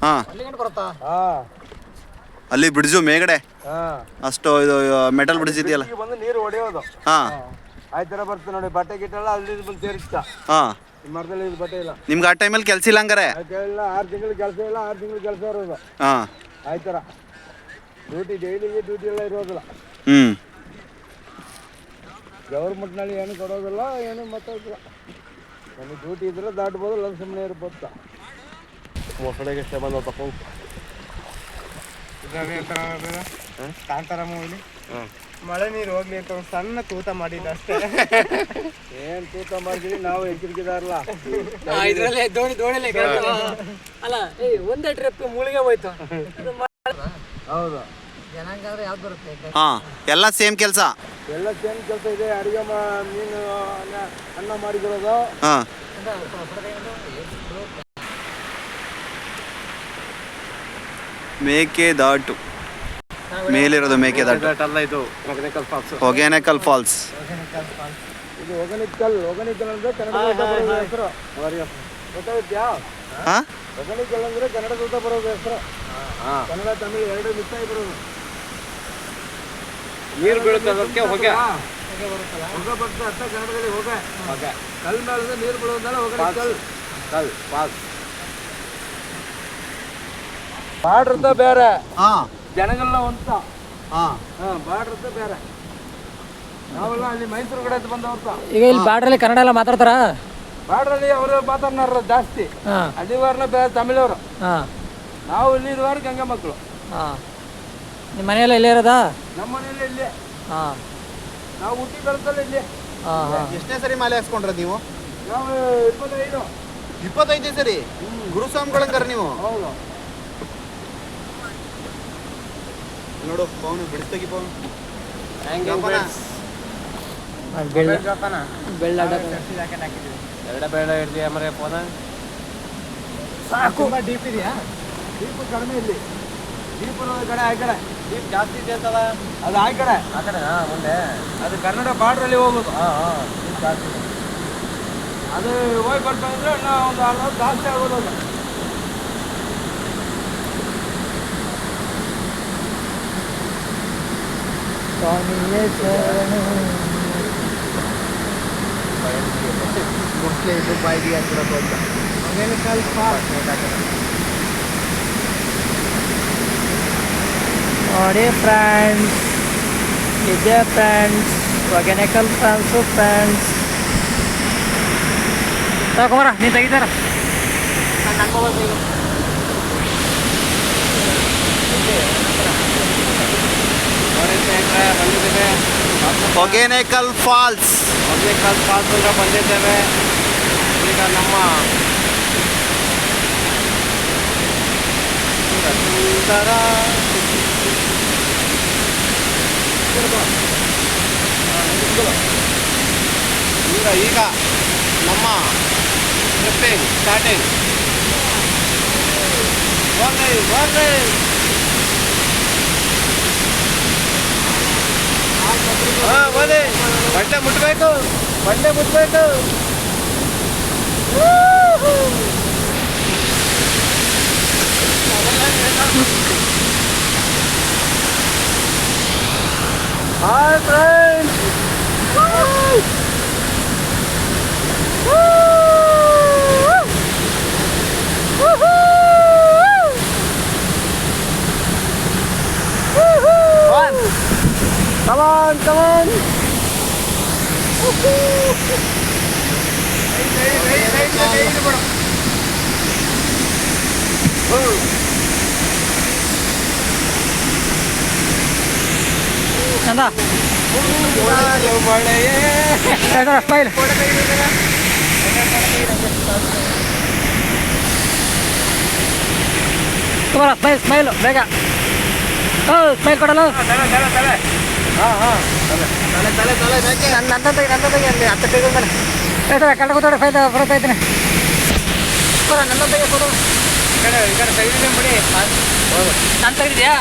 ಹಾಂ ಬರುತ್ತಾ ಅಲ್ಲಿ ಬ್ರಿಡ್ಜು ಮೇಗಡೆ ಅಷ್ಟು ಇದು ಮೆಟಲ್ ಬ್ರಿಡ್ಜ್ ಇದೆಯಲ್ಲ ಬಂದು ನೀರು ಹೊಡೆಯೋದು. ಹಾಂ ಆ ಥರ ಬರ್ತದೆ ನೋಡಿ, ಬಟ್ಟೆ ಗಿಟ್ಟೆಲ್ಲ ಅಲ್ಲಿ ಬಂದು ಸೇರಿಸ್ತಾ. ಹಾಂ ಮರದಲ್ಲಿ ಇದು ಬಟ್ಟೆ ಇಲ್ಲ. ನಿಮ್ಗೆ ಆ ಟೈಮಲ್ಲಿ ಕೆಲಸ ಇಲ್ಲ ಹಂಗಾರೆ? ಇಲ್ಲ, 6 ತಿಂಗಳು ಕೆಲಸ ಇಲ್ಲ, 6 ತಿಂಗಳು ಕೆಲಸ ಇರೋದು. ಹಾಂ ಆ ಥರ ಡ್ಯೂಟಿ, ಡೈಲಿಗೆ ಡ್ಯೂಟಿ ಎಲ್ಲ ಇರೋದಿಲ್ಲ. ಗೌರ್ಮೆಂಟ್ನಲ್ಲಿ ಏನು ಕೊಡೋದಿಲ್ಲ, ಏನು ಮಾತಾಡೋದಿಲ್ಲ. ನಮಗೆ ಡ್ಯೂಟಿ ಇದ್ರೆ ದಾಟ್ಬೋದು, ಇಲ್ಲ ಸುಮ್ಮನೆ ಇರ್ಬೋದು. ಮೊಸಳೆಗೆ ಎಷ್ಟೇ ಬಂದು ತಪ್ಪು ಕಾಂತಾರ ಮೂವಿಲಿ ಮಳೆ ನೀರು ಹೋಗ್ಲಿ ಅಂತ ಒಂದು ಸಣ್ಣ ತೂತ ಮಾಡಿಲ್ಲ ಅಷ್ಟೇ. ಏನ್ ತೂತ ಮಾಡಿದ್ವಿ ನಾವು, ಎಚ್ಚರಿಕೆದಾರಲ್ಲ. ಇದ್ರಲ್ಲೇ ದೋಣಿ ಅಲ್ಲ, ಒಂದೇ ಟ್ರಿಪ್ ಮುಳುಗೆ ಹೋಯ್ತು. ಹೌದು, ಜನಾಂಗ ಅಂದ್ರೆ ಯಾವ್ದು ಬರುತ್ತೆ? ಹಾಂ ಎಲ್ಲ ಸೇಮ್ ಕೆಲಸ. ಎಲ್ಲ ಸೇಮ್ ಕೆಲಸ ಇದೆ. ಅಡಿಗೆ ಮೀನು ಅನ್ನ ಮಾಡಿಕೊಡೋದು. ಹಾಂ ಮೇಕೆದಾಟು ಮೇಲಿರೋದು ಮೇಕೆದಾಟು ಅಲ್ಲ, ಇದು ಹೊಗೇನಕಲ್ ಫಾಲ್ಸ್. ಹೊಗೇನಕಲ್ ಫಾಲ್ಸ್. ಇದು ಹೊಗೇನಕಲ್ ಅಂದ್ರೆ ಕನ್ನಡ ಹೆಸರು. ಗೊತ್ತಾಗುತ್ತಾ? ಹಾಂ ಹೊಗೇನಕಲ್ ಅಂದ್ರೆ ಕನ್ನಡದ ಬರೋದು ಹೆಸರು. ಕನ್ನಡ ತಮಿಳು ಎರಡು ಮಿಕ್ಸ್ ಆಗಿ ಬರೋದು. ನೀರು ಬೀಳುತ್ತದಕ್ಕೆ ಹೊಗೆ ಬರ್ತದೆ ಅರ್ಥ ಕನ್ನಡದಲ್ಲಿ. ಹೊಗೆ ಕಲ್ ಮೇಲೆ ನೀರು ಬೀಳೋದಲ್ಲ ಹೊಗೇನಕಲ್ ಫಾಲ್ಸ್. ಬಾರ್ಡ್ರದ ಬೇರೆ, ಹಾಂ ಜನಗಳೆಲ್ಲ ಅಂತ. ಹಾಂ ಬಾರ್ಡ್ರದ ಬೇರೆ. ನಾವೆಲ್ಲ ಅಲ್ಲಿ ಮೈಸೂರು ಕಡೆ ಬಂದವ್ರ. ಈಗ ಇಲ್ಲಿ ಬಾರ್ಡ್ರಲ್ಲಿ ಕನ್ನಡ ಎಲ್ಲ ಮಾತಾಡ್ತಾರ? ಬಾರ್ಡ್ರಲ್ಲಿ ಅವರು ಮಾತಾಡ್ನಾರ ಜಾಸ್ತಿ. ಅಲ್ಲಿವಾರನ ಬೇರೆ ತಮಿಳವರು. ನಾವು ಇಲ್ಲಿ ಇದುವಾರ ಗಂಗಾ ಮಕ್ಕಳು. ನಿಮ್ಮ ಮನೆಯಲ್ಲ ಇಲ್ಲೇ ಇರೋದಾ? ನಮ್ಮ ಮನೆಯಲ್ಲಿ ಇಲ್ಲೇ. ನಾವು ಹುಟ್ಟಿ ಬೆಳೆದಲ್ಲ ಇಲ್ಲಿ. ಎಷ್ಟನೇ ಸರಿ ಮಾಲೆ ಹಾಕ್ಸ್ಕೊಂಡ್ರ ನೀವು? ನಾವು 25 ಸರಿ. ಗುರುಸ್ವಾಮಿಗಳಂಗಾರ ನೀವು? ಹೌದು. ನೋಡು ಪವನು ಬಿಡಿಸ್ತಗಿ ಪವನು ಎರಡ ಬೇಡ ಹಿಡ್ದಿ ಮರೆ ಫೋನ ಸಾಕು. ಡೀಪ್ ಇದೆಯಾ? ಡೀಪ್ ಕಡಿಮೆ ಇಲ್ಲಿ. ಡೀಪ್ ಕಡೆ ಆ ಕಡೆ ಡೀಪ್ ಜಾಸ್ತಿ ಇದೆ ಅಂತಲ್ಲ, ಅದು ಆ ಕಡೆ ಮುಂದೆ ಅದು ಕನ್ನಡ ಬಾರ್ಡ್ರಲ್ಲಿ ಹೋಗೋದು. ಜಾಸ್ತಿ ಅದು ಹೋಗಿ ಬರ್ಬೇಕಂದ್ರೆ ನಾವು ಒಂದು 6 ಜಾಸ್ತಿ ಆಗೋದು. ನೋಡಿ ಫ್ರೆಂಡ್ಸ್, ಇದೆ ಫ್ರೆಂಡ್ಸ್ ಹೊಗೇನಕಲ್ ಫಾಲ್ಸು ಫ್ರೆಂಡ್ಸ್. ತಗೊಂಬರ, ನೀನು ತೆಗಿತಾರ ಬಂದಿದ್ದೇವೆ. ಹೊಗೇನಕಲ್ ಫಾಲ್ಸ್. ಹೊಗೇನಕಲ್ ಫಾಲ್ಸ್ ಅಂತ ಬಂದಿದ್ದೇವೆ. ಈಗ ನಮ್ಮ ಸುಂದರ ಈಗ ನಮ್ಮ ಟ್ರಿಪ್ಪಿಂಗ್ ಸ್ಟಾರ್ಟಿಂಗ್. ಬರ್ರಿ ಬನ್ನಿ, ಬಂಡೆ ಮುಟ್ಬೇಕು. Hi friends, come on. ಚಂದ ಸ್ಮೈಲ್ ಸ್ಮೈಲು ಬೇಗ. ಸ್ಮೈಲ್ ಕೊಡಲ್ಲ. ನನ್ನ ತೆಗಿ ಅಲ್ಲಿ 10 ತೆಗಿ ಮೇಲೆ ಕಳ್ಳ ಕೂತಾಡೆ ಫೈದ ಬರತ್ತೈತೀನಿ. ನನ್ನ ತೆಗಿ ಕೊಡು. ತೆಗೆದಿದ್ದೆ ಬಿಡಿ. ನಾನು ತೆಗಿದ್ಯಾ?